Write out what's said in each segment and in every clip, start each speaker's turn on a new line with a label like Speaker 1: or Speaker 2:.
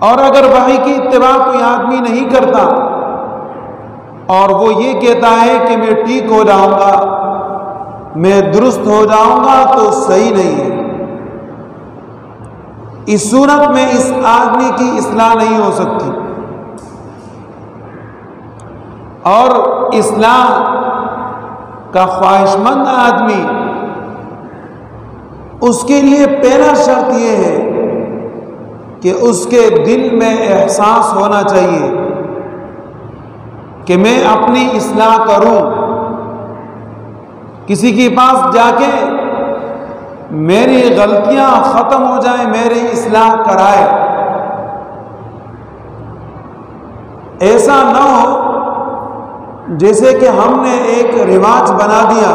Speaker 1: اور اگر وحی کی اتباع کوئی آدمی نہیں کرتا اور وہ یہ کہتا ہے کہ میں ٹھیک ہو جاؤں گا، میں درست ہو جاؤں گا، تو صحیح نہیں ہے۔ اس صورت میں اس آدمی کی اصلاح نہیں ہو سکتی، اور اصلاح کا خواہش مند آدمی، اس کے لیے پہلا شرط یہ ہے کہ اس کے دل میں احساس ہونا چاہیے کہ میں اپنی اصلاح کروں، کسی کے پاس جا کے میری غلطیاں ختم ہو جائیں، میری اصلاح کرائے۔ ایسا نہ ہو جیسے کہ ہم نے ایک رواج بنا دیا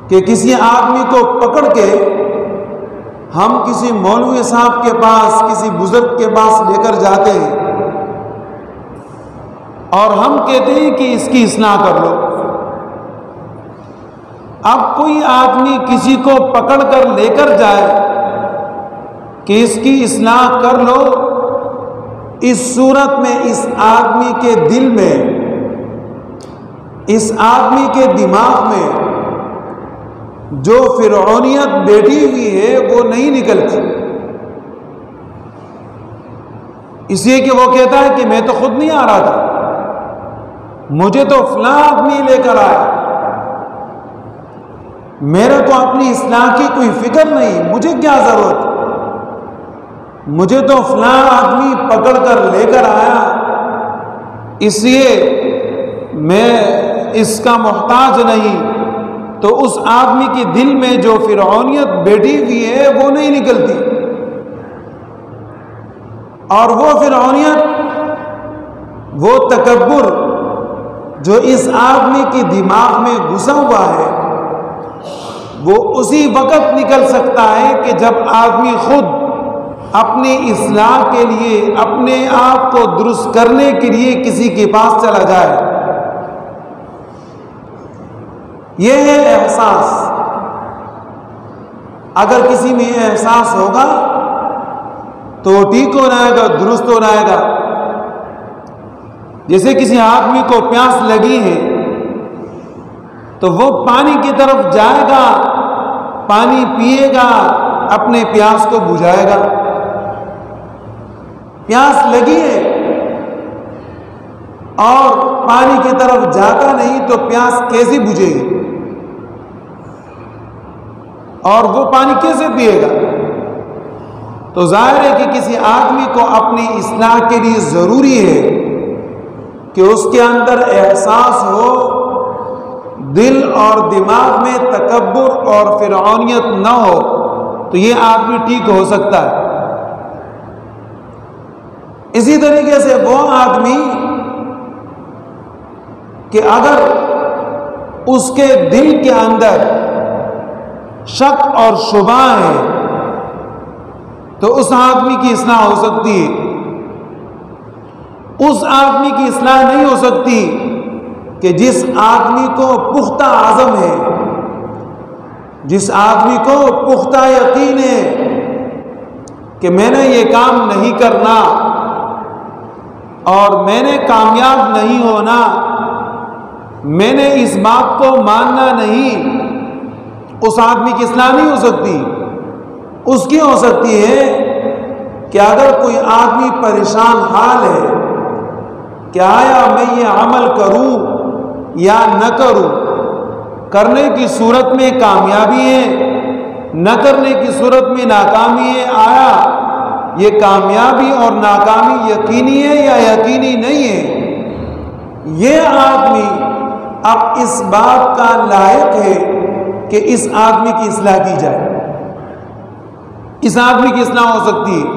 Speaker 1: کہ کسی آدمی کو پکڑ کے ہم کسی مولوی صاحب کے پاس، کسی بزرگ کے پاس لے کر جاتے ہیں اور ہم کہتے ہیں کہ اس کی اصلاح کر لو۔ اب کوئی آدمی کسی کو پکڑ کر لے کر جائے کہ اس کی اصلاح کر لو، اس صورت میں اس آدمی کے دل میں، اس آدمی کے دماغ میں جو فرعونیت بیٹھی ہوئی ہے وہ نہیں نکلتی، اس لیے کہ وہ کہتا ہے کہ میں تو خود نہیں آ رہا تھا، مجھے تو فلاں آدمی لے کر آیا، میرے کو اپنی اصلاح کی کوئی فکر نہیں، مجھے کیا ضرورت، مجھے تو فلاں آدمی پکڑ کر لے کر آیا، اس لیے میں اس کا محتاج نہیں۔ تو اس آدمی کے دل میں جو فرعونیت بیٹھی ہوئی ہے وہ نہیں نکلتی، اور وہ فرعونیت، وہ تکبر جو اس آدمی کے دماغ میں گھسا ہوا ہے، وہ اسی وقت نکل سکتا ہے کہ جب آدمی خود اپنی اصلاح کے لیے، اپنے آپ کو درست کرنے کے لیے کسی کے پاس چلا جائے۔ یہ ہے احساس۔ اگر کسی میں احساس ہوگا تو ٹھیک ہو جائے گا، درست ہو جائے گا۔ جیسے کسی آدمی کو پیاس لگی ہے تو وہ پانی کی طرف جائے گا، پانی پیے گا، اپنے پیاس کو بجھائے گا۔ پیاس لگی ہے اور پانی کی طرف جاتا نہیں تو پیاس کیسے بجھے گی، اور وہ پانی کیسے پیے گا؟ تو ظاہر ہے کہ کسی آدمی کو اپنی اصلاح کے لیے ضروری ہے کہ اس کے اندر احساس ہو، دل اور دماغ میں تکبر اور فرعونیت نہ ہو، تو یہ آدمی ٹھیک ہو سکتا ہے۔ اسی طریقے سے وہ آدمی کہ اگر اس کے دل کے اندر شک اور شبہ ہے تو اس آدمی کی اصلاح ہو سکتی ہے۔ اس آدمی کی اصلاح نہیں ہو سکتی کہ جس آدمی کو پختہ عزم ہے، جس آدمی کو پختہ یقین ہے کہ میں نے یہ کام نہیں کرنا اور میں نے کامیاب نہیں ہونا، میں نے اس بات کو ماننا نہیں، اس آدمی کی اصلاح نہیں ہو سکتی۔ اس کی ہو سکتی ہے کہ اگر کوئی آدمی پریشان حال ہے کہ آیا میں یہ عمل کروں یا نہ کروں، کرنے کی صورت میں کامیابی ہے، نہ کرنے کی صورت میں ناکامی ہے، آیا یہ کامیابی اور ناکامی یقینی ہے یا یقینی نہیں ہے، یہ آدمی اب اس بات کا لائق ہے کہ اس آدمی کی اصلاح کی جائے، اس آدمی کی اصلاح ہو سکتی ہے،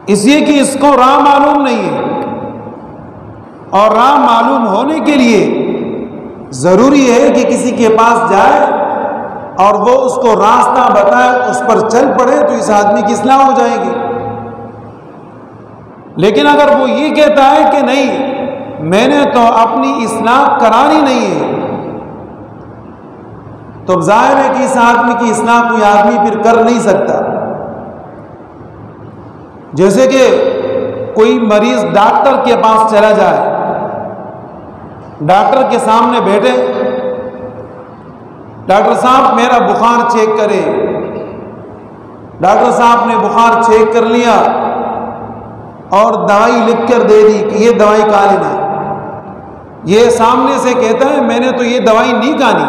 Speaker 1: اس لیے کہ اس کو راہ معلوم نہیں ہے، اور راہ معلوم ہونے کے لیے ضروری ہے کہ کسی کے پاس جائے اور وہ اس کو راستہ بتائے، اس پر چل پڑے، تو اس آدمی کی اصلاح ہو جائے گی۔ لیکن اگر وہ یہ کہتا ہے کہ نہیں میں نے تو اپنی اصلاح کرانی نہیں ہے، تو ظاہر ہے کہ اس آدمی کی اصلاح کوئی آدمی پھر کر نہیں سکتا۔ جیسے کہ کوئی مریض ڈاکٹر کے پاس چلا جائے، ڈاکٹر کے سامنے بیٹھے، ڈاکٹر صاحب میرا بخار چیک کرے، ڈاکٹر صاحب نے بخار چیک کر لیا اور دوائی لکھ کر دے دی کہ یہ دوائی کھا لینا ہے۔ یہ سامنے سے کہتا ہے میں نے تو یہ دوائی نہیں کھانی،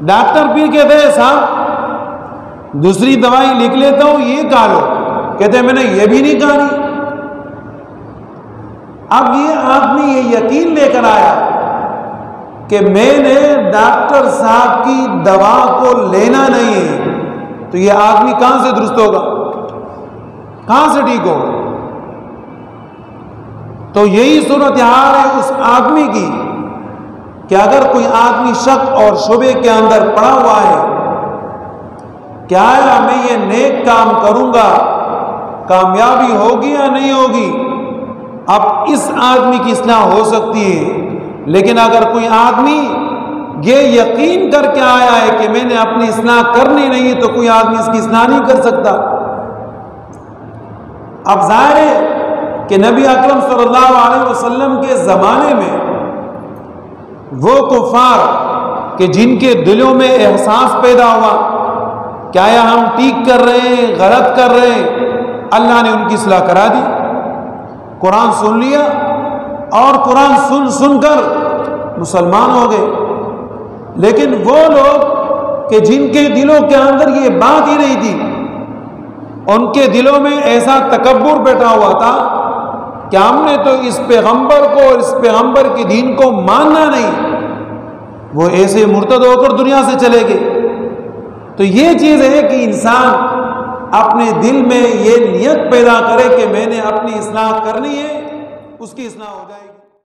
Speaker 1: ڈاکٹر پھر کہتے ہیں صاحب دوسری دوائی لکھ لیتا ہوں یہ کھا لو، کہتے ہیں میں نے یہ بھی نہیں کھانی۔ اب یہ آدمی یہ یقین لے کر آیا کہ میں نے ڈاکٹر صاحب کی دوا کو لینا نہیں ہے، تو یہ آدمی کہاں سے درست ہوگا، کہاں سے ٹھیک ہوگا؟ تو یہی صورتحال ہے اس آدمی کی کہ اگر کوئی آدمی شک اور شبے کے اندر پڑا ہوا ہے کہ آیا میں یہ نیک کام کروں گا کامیابی ہوگی یا نہیں ہوگی، اب اس آدمی کی اصلاح ہو سکتی ہے۔ لیکن اگر کوئی آدمی یہ یقین کر کے آیا ہے کہ میں نے اپنی اصلاح کرنی نہیں، تو کوئی آدمی اس کی اصلاح نہیں کر سکتا۔ اب ظاہر ہے کہ نبی اکرم صلی اللہ علیہ وسلم کے زمانے میں وہ کفار کہ جن کے دلوں میں احساس پیدا ہوا کہ آیا ہم ٹھیک کر رہے ہیں غلط کر رہے ہیں، اللہ نے ان کی اصلاح کرا دی، قرآن سن لیا اور قرآن سن سن کر مسلمان ہو گئے۔ لیکن وہ لوگ کہ جن کے دلوں کے اندر یہ بات ہی نہیں تھی، ان کے دلوں میں ایسا تکبر بیٹھا ہوا تھا کہ ہم نے تو اس پیغمبر کو اور اس پیغمبر کے دین کو ماننا نہیں، وہ ایسے مرتد ہو کر دنیا سے چلے گئے۔ تو یہ چیز ہے کہ انسان اپنے دل میں یہ نیت پیدا کرے کہ میں نے اپنی اصلاح کرنی ہے، اس کی اصلاح ہو جائے گی۔